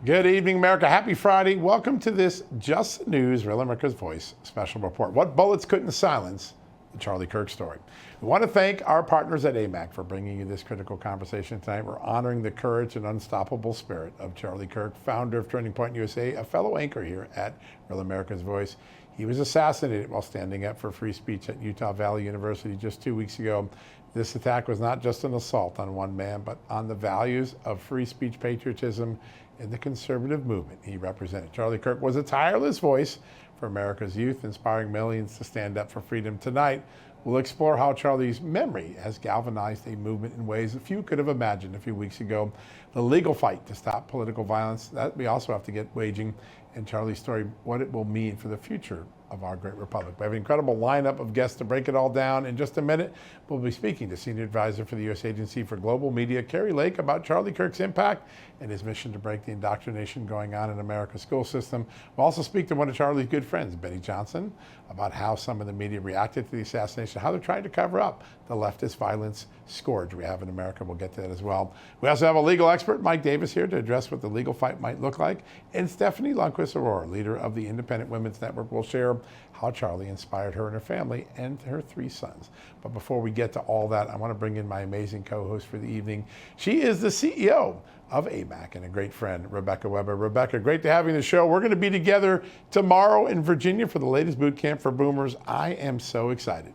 Good evening, America. Happy Friday. Welcome to this Just News, Real America's Voice special report. What bullets couldn't silence the Charlie Kirk story. We want to thank our partners at AMAC for bringing you this critical conversation tonight. We're honoring the courage and unstoppable spirit of Charlie Kirk, founder of Turning Point USA, a fellow anchor here at Real America's Voice. He was assassinated while standing up for free speech at Utah Valley University just 2 weeks ago. This attack was not just an assault on one man, but on the values of free speech patriotism in the conservative movement he represented. Charlie Kirk was a tireless voice for America's youth, inspiring millions to stand up for freedom. Tonight, we'll explore how Charlie's memory has galvanized a movement in ways that few could have imagined a few weeks ago. The legal fight to stop political violence, that we also have to get waging, and Charlie's story, what it will mean for the future of our great republic. We have an incredible lineup of guests to break it all down. In just a minute, we'll be speaking to Senior Advisor for the U.S. Agency for Global Media, Kari Lake, about Charlie Kirk's impact and his mission to break the indoctrination going on in America's school system. We'll also speak to one of Charlie's good friends, Betty Johnson, about how some of the media reacted to the assassination, how they're trying to cover up the leftist violence scourge we have in America. We'll get to that as well. We also have a legal expert, Mike Davis, here to address what the legal fight might look like. And Stephanie Lundquist-Arora, leader of the Independent Women's Network, will share how Charlie inspired her and her family and her 3 sons. But before we get to all that, I want to bring in my amazing co-host for the evening. She is the CEO of AMAC and a great friend, Rebecca Weber. Rebecca, great to have you in the show. We're going to be together tomorrow in Virginia for the latest boot camp for boomers. I am so excited.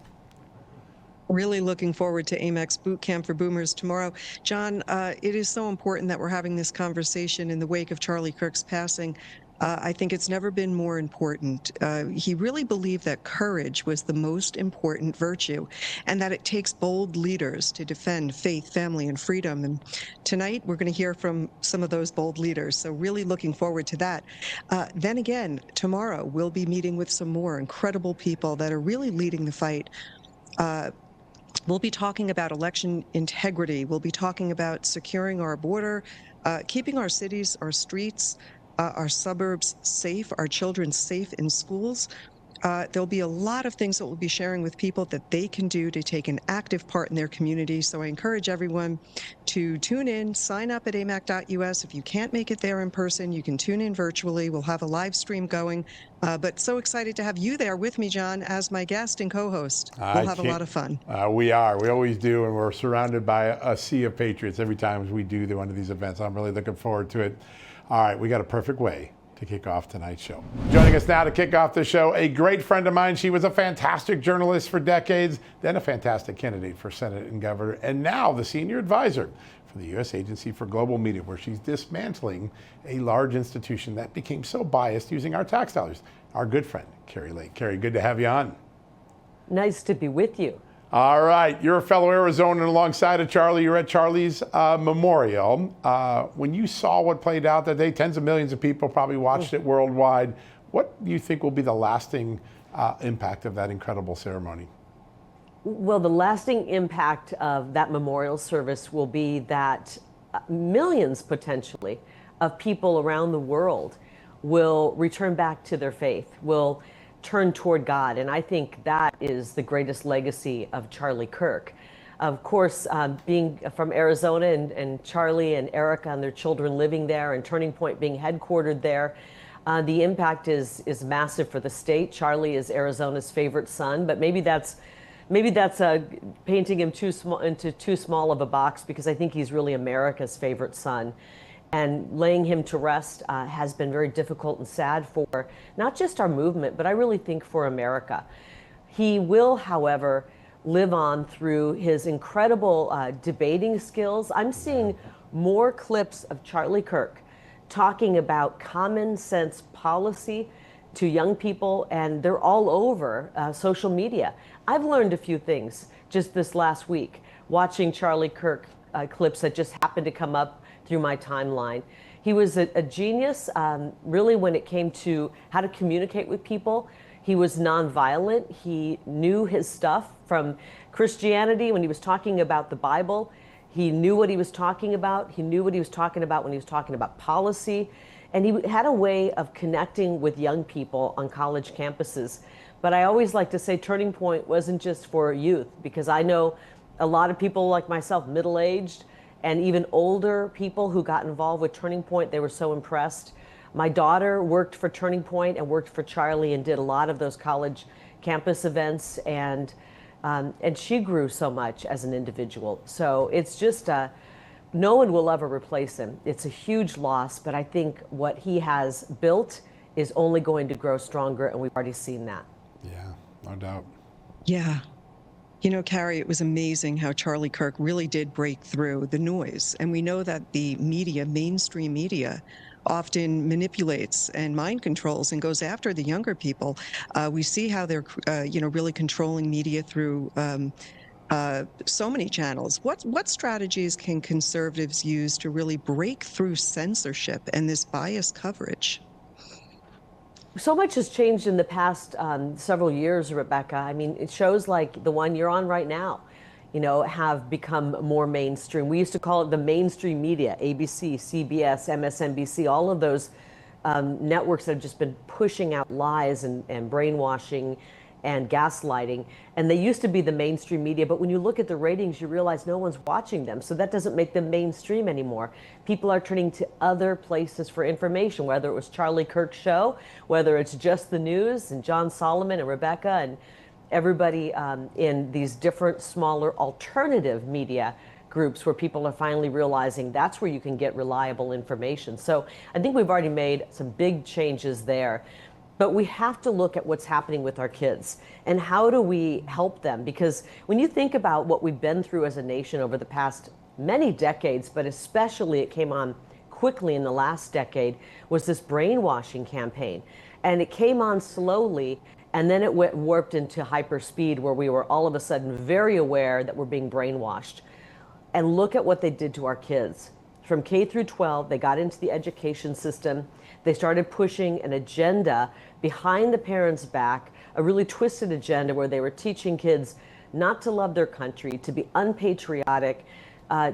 Really looking forward to AMAC's boot camp for boomers tomorrow. John, it is so important that we're having this conversation in the wake of Charlie Kirk's passing. I think it's never been more important. He really believed that courage was the most important virtue and that it takes bold leaders to defend faith, family, and freedom. And tonight, we're going to hear from some of those bold leaders. So really looking forward to that. Then again, tomorrow, we'll be meeting with some more incredible people that are really leading the fight. We'll be talking about election integrity. We'll be talking about securing our border, keeping our cities, our streets, our suburbs safe, our children safe in schools. There'll be a lot of things that we'll be sharing with people that they can do to take an active part in their community. So I encourage everyone to tune in, sign up at amac.us. If you can't make it there in person, you can tune in virtually. We'll have a live stream going. But so excited to have you there with me, John, as my guest and co-host. We'll have a lot of fun. We are. We always do, and we're surrounded by a sea of patriots every time we do one of these events. I'm really looking forward to it. All right, we got a perfect way to kick off tonight's show. Joining us now to kick off the show, a great friend of mine. She was a fantastic journalist for decades, then a fantastic candidate for Senate and governor, and now the senior advisor for the U.S. Agency for Global Media, where she's dismantling a large institution that became so biased using our tax dollars. Our good friend, Kari Lake. Kari, good to have you on. Nice to be with you. All right, you're a fellow Arizonan alongside of Charlie. You're at Charlie's memorial. When you saw what played out that day, tens of millions of people probably watched it worldwide. What do you think will be the lasting impact of that incredible ceremony? Well, the lasting impact of that memorial service will be that millions, potentially, of people around the world will return back to their faith, will turn toward God. And I think that is the greatest legacy of Charlie Kirk. Of course, being from Arizona and Charlie and Erica and their children living there and Turning Point being headquartered there, the impact is massive for the state. Charlie is Arizona's favorite son, but maybe that's painting him into too small of a box, because I think he's really America's favorite son. And laying him to rest has been very difficult and sad for not just our movement, but I really think for America. He will, however, live on through his incredible debating skills. I'm seeing more clips of Charlie Kirk talking about common sense policy to young people, and they're all over social media. I've learned a few things just this last week, watching Charlie Kirk clips that just happened to come up through my timeline. He was a genius, really, when it came to how to communicate with people. He was nonviolent. He knew his stuff from Christianity when he was talking about the Bible. He knew what he was talking about. He knew what he was talking about when he was talking about policy. And he had a way of connecting with young people on college campuses. But I always like to say Turning Point wasn't just for youth, because I know a lot of people like myself, middle-aged, and even older people who got involved with Turning Point, they were so impressed. My daughter worked for Turning Point and worked for Charlie and did a lot of those college campus events, and she grew so much as an individual. So it's just no one will ever replace him. It's a huge loss, but I think what he has built is only going to grow stronger, and we've already seen that. Yeah, no doubt. Yeah. You know, Kari, it was amazing how Charlie Kirk really did break through the noise. And we know that the media, mainstream media, often manipulates and mind controls and goes after the younger people. We see how they're, really controlling media through so many channels. What strategies can conservatives use to really break through censorship and this biased coverage? So much has changed in the past several years, Rebecca. I mean, it shows like the one you're on right now, have become more mainstream. We used to call it the mainstream media, ABC, CBS, MSNBC, all of those networks that have just been pushing out lies and brainwashing and gaslighting. And they used to be the mainstream media, but when you look at the ratings, you realize no one's watching them. So that doesn't make them mainstream anymore. People are turning to other places for information, whether it was Charlie Kirk's show, whether it's Just the News and John Solomon and Rebecca and everybody in these different smaller alternative media groups where people are finally realizing that's where you can get reliable information. So I think we've already made some big changes there. But we have to look at what's happening with our kids and how do we help them? Because when you think about what we've been through as a nation over the past many decades, but especially it came on quickly in the last decade, was this brainwashing campaign. And it came on slowly, and then it warped into hyperspeed where we were all of a sudden very aware that we're being brainwashed. And look at what they did to our kids. From K through 12, they got into the education system. They started pushing an agenda behind the parents' back, a really twisted agenda where they were teaching kids not to love their country, to be unpatriotic,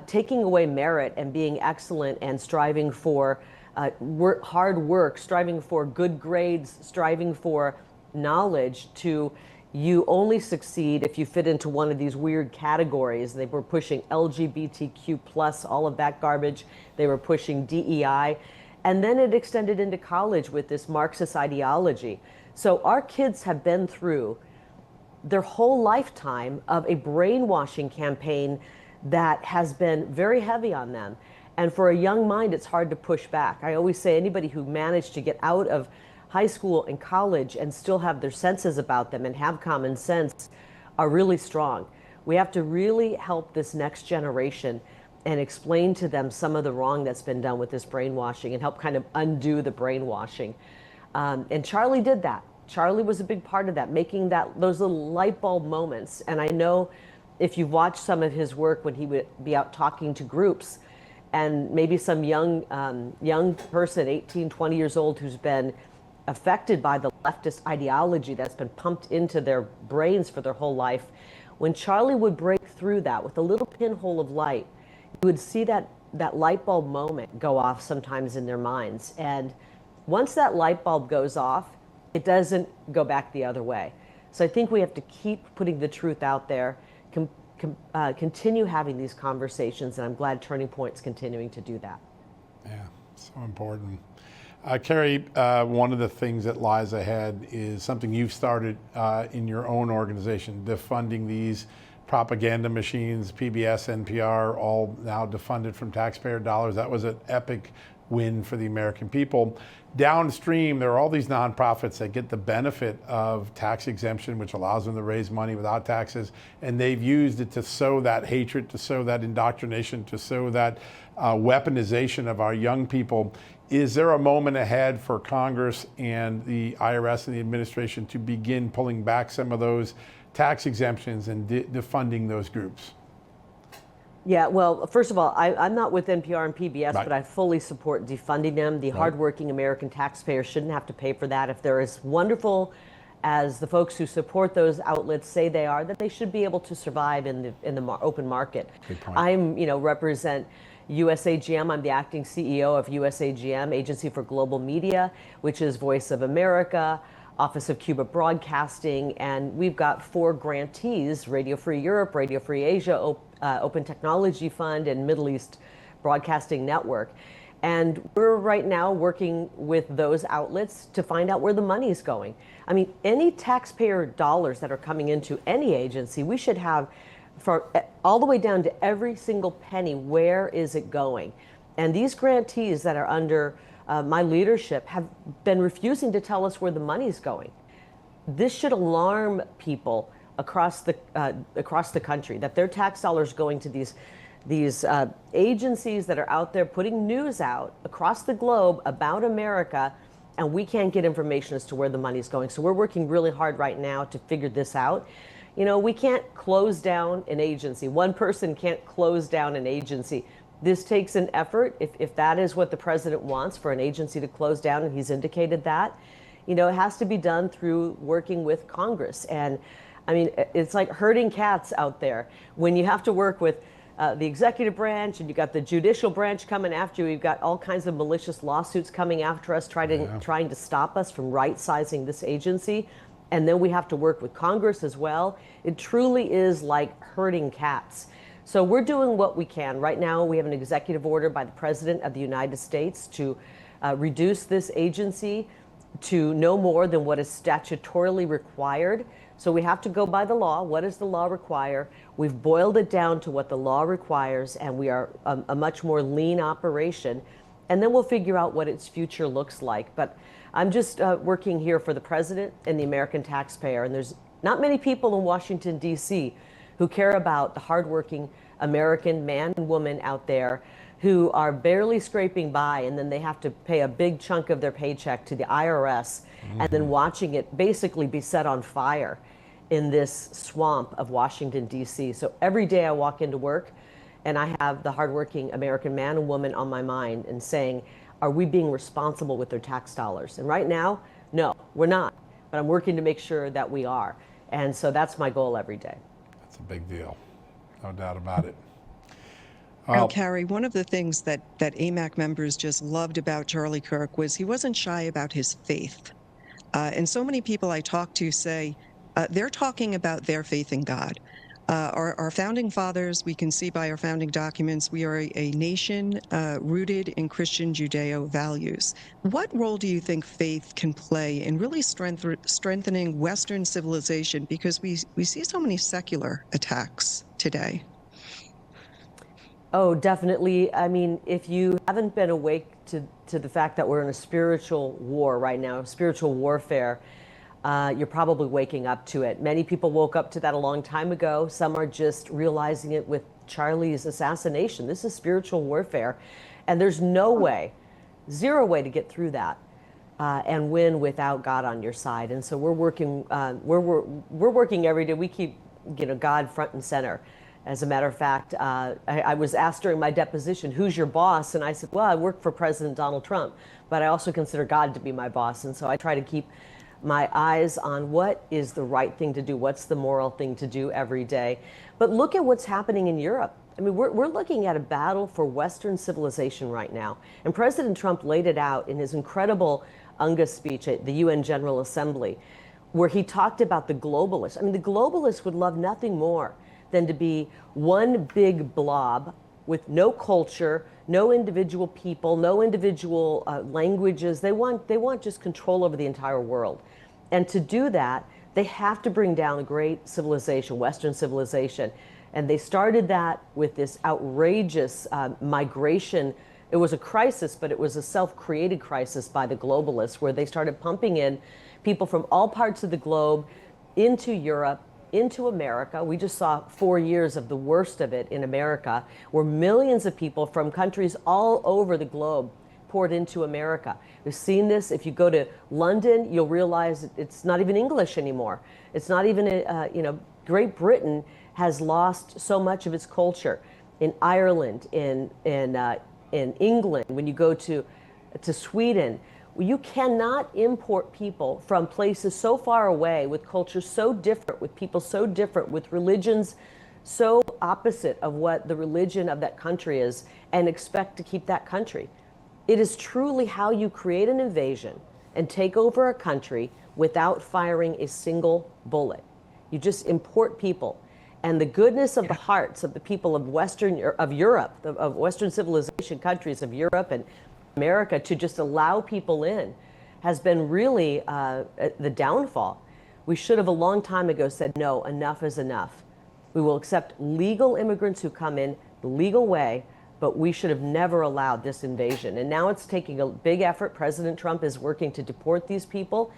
taking away merit and being excellent and striving for hard work, striving for good grades, striving for knowledge, to you only succeed if you fit into one of these weird categories. They were pushing LGBTQ+, all of that garbage. They were pushing DEI. And then it extended into college with this Marxist ideology. So our kids have been through their whole lifetime of a brainwashing campaign that has been very heavy on them. And for a young mind, it's hard to push back. I always say anybody who managed to get out of high school and college and still have their senses about them and have common sense are really strong. We have to really help this next generation and explain to them some of the wrong that's been done with this brainwashing and help kind of undo the brainwashing. And Charlie did that. Charlie was a big part of that, making those little light bulb moments. And I know if you've watched some of his work when he would be out talking to groups, and maybe some young person, 18, 20 years old, who's been affected by the leftist ideology that's been pumped into their brains for their whole life, when Charlie would break through that with a little pinhole of light, you would see that light bulb moment go off sometimes in their minds. And once that light bulb goes off, it doesn't go back the other way. So I think we have to keep putting the truth out there, continue having these conversations, and I'm glad Turning Point's continuing to do that. Yeah, so important. Kari, one of the things that lies ahead is something you've started in your own organization, defunding these propaganda machines, PBS, NPR, all now defunded from taxpayer dollars. That was an epic win for the American people. Downstream, there are all these nonprofits that get the benefit of tax exemption, which allows them to raise money without taxes, and they've used it to sow that hatred, to sow that indoctrination, to sow that weaponization of our young people. Is there a moment ahead for Congress and the IRS and the administration to begin pulling back some of those tax exemptions and defunding those groups? Yeah, well, first of all, I'm not with NPR and PBS, Right. but I fully support defunding them. The hardworking American taxpayers shouldn't have to pay for that. If they're as wonderful as the folks who support those outlets say they are, that they should be able to survive in the open market. Good point. I'm, represent USAGM. I'm the acting CEO of USAGM, Agency for Global Media, which is Voice of America, Office of Cuba Broadcasting, and we've got 4 grantees: Radio Free Europe, Radio Free Asia, Open Technology Fund, and Middle East Broadcasting Network. And we're right now working with those outlets to find out where the money is going. I mean, any taxpayer dollars that are coming into any agency, we should have for all the way down to every single penny, where is it going? And these grantees that are under my leadership have been refusing to tell us where the money is going. This should alarm people across the country, that their tax dollars going to these agencies that are out there putting news out across the globe about America, and we can't get information as to where the money's going. So we're working really hard right now to figure this out. You know, we can't close down an agency. One person can't close down an agency. This takes an effort. If that is what the president wants, for an agency to close down, and he's indicated that, you know, it has to be done through working with Congress. And I mean, it's like herding cats out there. When you have to work with the executive branch, and you got the judicial branch coming after you. You've got all kinds of malicious lawsuits coming after us, trying to stop us from right-sizing this agency. And then we have to work with Congress as well. It truly is like herding cats. So we're doing what we can. Right now, we have an executive order by the President of the United States to reduce this agency to no more than what is statutorily required. So we have to go by the law. What does the law require? We've boiled it down to what the law requires, and we are a much more lean operation. And then we'll figure out what its future looks like. But I'm just working here for the president and the American taxpayer. And there's not many people in Washington, D.C. who care about the hardworking American man and woman out there who are barely scraping by, and then they have to pay a big chunk of their paycheck to the IRS, and then watching it basically be set on fire in this swamp of Washington, D.C. So every day I walk into work and I have the hardworking American man and woman on my mind and saying, are we being responsible with their tax dollars? And right now, no, we're not. But I'm working to make sure that we are. And so that's my goal every day. That's a big deal. No doubt about it. Now, Kari, one of the things that AMAC members just loved about Charlie Kirk was he wasn't shy about his faith. And so many people I talk to say they're talking about their faith in God. Our founding fathers, we can see by our founding documents, we are a nation rooted in Christian Judeo values. What role do you think faith can play in really strengthening Western civilization? Because we see so many secular attacks today. Oh, definitely. I mean, if you haven't been awake to the fact that we're in a spiritual war right now, spiritual warfare, you're probably waking up to it. Many people woke up to that a long time ago. Some are just realizing it with Charlie's assassination. This is spiritual warfare, and there's no way, zero way to get through that and win without God on your side. And so we're working. We're working every day. We keep, God front and center. As a matter of fact, I was asked during my deposition, who's your boss? And I said, well, I work for President Donald Trump, but I also consider God to be my boss. And so I try to keep my eyes on what is the right thing to do, what's the moral thing to do every day. But look at what's happening in Europe. I mean, we're looking at a battle for Western civilization right now. And President Trump laid it out in his incredible UNGA speech at the UN General Assembly, where he talked about the globalists. I mean, the globalists would love nothing more than to be one big blob with no culture, no individual people, no individual languages. They want just control over the entire world. And to do that, they have to bring down a great civilization, Western civilization. And they started that with this outrageous migration. It was a crisis, but it was a self-created crisis by the globalists, where they started pumping in people from all parts of the globe into Europe, into America. We just saw 4 years of the worst of it in America, where millions of people from countries all over the globe poured into America. We've seen this. If you go to London, you'll realize it's not even English anymore. It's not even, Great Britain has lost so much of its culture. In Ireland, in England, when you go to Sweden, you cannot import people from places so far away, with cultures so different, with people so different, with religions so opposite of what the religion of that country is, and expect to keep that country. It is truly how you create an invasion and take over a country without firing a single bullet. You just import people. And the goodness of the hearts of the people of Europe, of Western civilization countries of Europe and America to just allow people in has been really the downfall. We should have a long time ago said, no, enough is enough. We will accept legal immigrants who come in the legal way, but we should have never allowed this invasion. And now it's taking a big effort. President Trump is working to deport these people,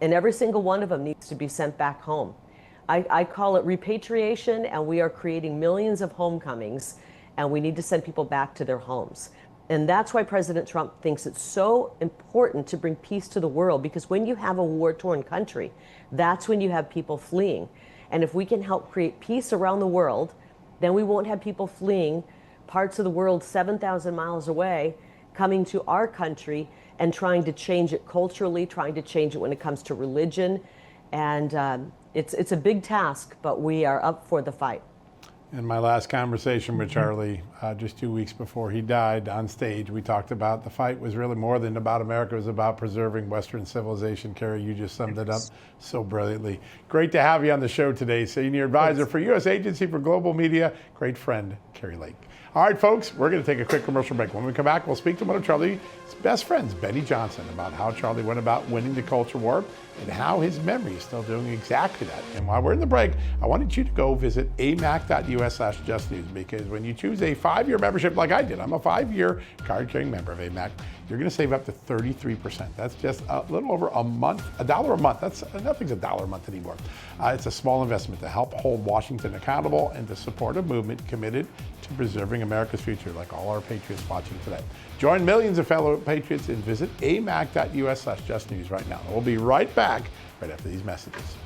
and every single one of them needs to be sent back home. I call it repatriation, and we are creating millions of homecomings, and we need to send people back to their homes. And that's why President Trump thinks it's so important to bring peace to the world, because when you have a war-torn country, that's when you have people fleeing. And if we can help create peace around the world, then we won't have people fleeing parts of the world 7,000 miles away, coming to our country and trying to change it culturally, trying to change it when it comes to religion. And it's a big task, but we are up for the fight. In my last conversation with Charlie, just 2 weeks before he died on stage, we talked about the fight was really more than about America. It was about preserving Western civilization. Kari, you just summed it up so brilliantly. Great to have you on the show today. Senior Advisor for U.S. Agency for Global Media, great friend, Kari Lake. All right, folks, we're going to take a quick commercial break. When we come back, we'll speak to one of Charlie's best friends, Betty Johnson, about how Charlie went about winning the culture war and how his memory is still doing exactly that. And while we're in the break, I wanted you to go visit amac.us/justnews, because when you choose a 5-year membership like I did, I'm a 5-year card-carrying member of AMAC, you're going to save up to 33%. That's just a little over a month, $1 a month. Nothing's $1 a month anymore. It's a small investment to help hold Washington accountable and to support a movement committed to preserving America's future, like all our patriots watching today. Join millions of fellow patriots and visit amac.us/justnews right now. We'll be right back right after these messages.